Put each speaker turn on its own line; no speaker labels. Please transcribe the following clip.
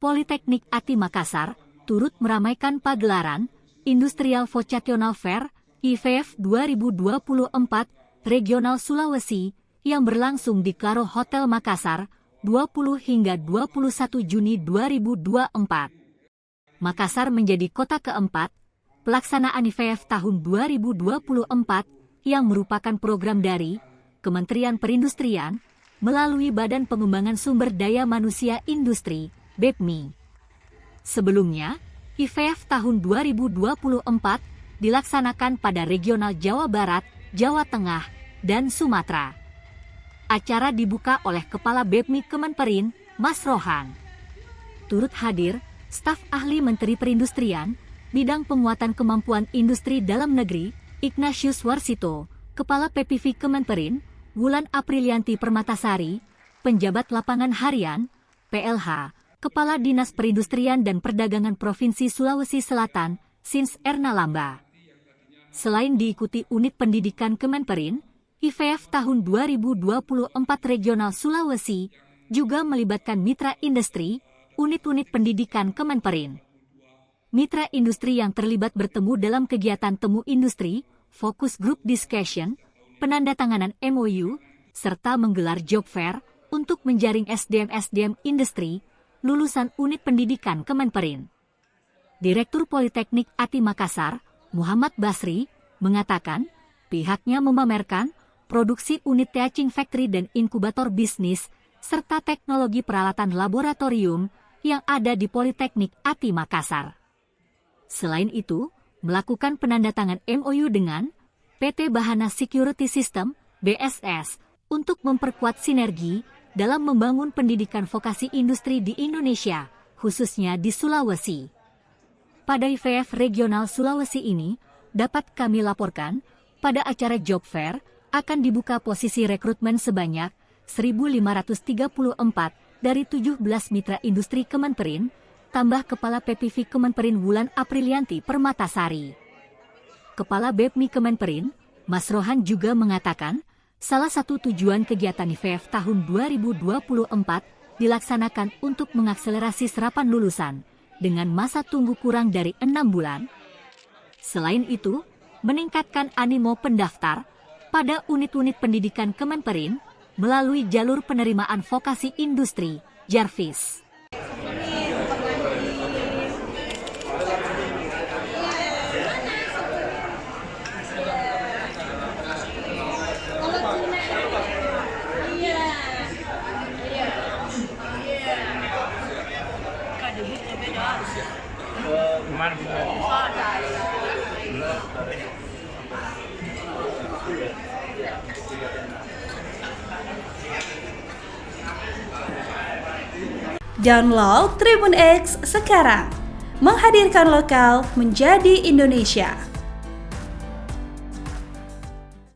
Politeknik ATI Makassar turut meramaikan pagelaran Industrial Vocational Fair IVF 2024 Regional Sulawesi yang berlangsung di Claro Hotel Makassar 20 hingga 21 Juni 2024. Makassar menjadi kota keempat pelaksanaan IVF tahun 2024 yang merupakan program dari Kementerian Perindustrian melalui Badan Pengembangan Sumber Daya Manusia Industri, BEPMI. Sebelumnya, IVF tahun 2024 dilaksanakan pada regional Jawa Barat, Jawa Tengah, dan Sumatera. Acara dibuka oleh Kepala BEPMI Kemenperin, Mas Rohan. Turut hadir, staf ahli Menteri Perindustrian, Bidang Penguatan Kemampuan Industri Dalam Negeri, Ignatius Warsito, Kepala PPV Kemenperin, Wulan Aprilianti Permatasari, Penjabat Lapangan Harian, PLH, Kepala Dinas Perindustrian dan Perdagangan Provinsi Sulawesi Selatan, Sins Erna Lamba. Selain diikuti unit pendidikan Kemenperin, IVF tahun 2024 Regional Sulawesi juga melibatkan mitra industri, unit-unit pendidikan Kemenperin. Mitra industri yang terlibat bertemu dalam kegiatan Temu Industri, Focus Group Discussion, penandatanganan MOU, serta menggelar job fair untuk menjaring SDM-SDM industri, lulusan unit pendidikan Kemenperin. Direktur Politeknik ATI Makassar, Muhammad Basri, mengatakan pihaknya memamerkan produksi unit teaching factory dan inkubator bisnis, serta teknologi peralatan laboratorium yang ada di Politeknik ATI Makassar. Selain itu, melakukan penandatangan MOU dengan PT Bahana Security System, BSS, untuk memperkuat sinergi dalam membangun pendidikan vokasi industri di Indonesia, khususnya di Sulawesi. Pada IVF Regional Sulawesi ini, dapat kami laporkan, pada acara job fair akan dibuka posisi rekrutmen sebanyak 1.534 dari 17 mitra industri Kemenperin, tambah Kepala PPV Kemenperin Wulan Aprilianti Permatasari. Kepala BEPMI Kemenperin, Mas Rohan juga mengatakan, salah satu tujuan kegiatan IVF tahun 2024 dilaksanakan untuk mengakselerasi serapan lulusan dengan masa tunggu kurang dari 6 bulan. Selain itu, meningkatkan animo pendaftar pada unit-unit pendidikan Kemenperin melalui jalur penerimaan vokasi industri, Jarvis.
Download Tribun X sekarang, menghadirkan lokal menjadi Indonesia.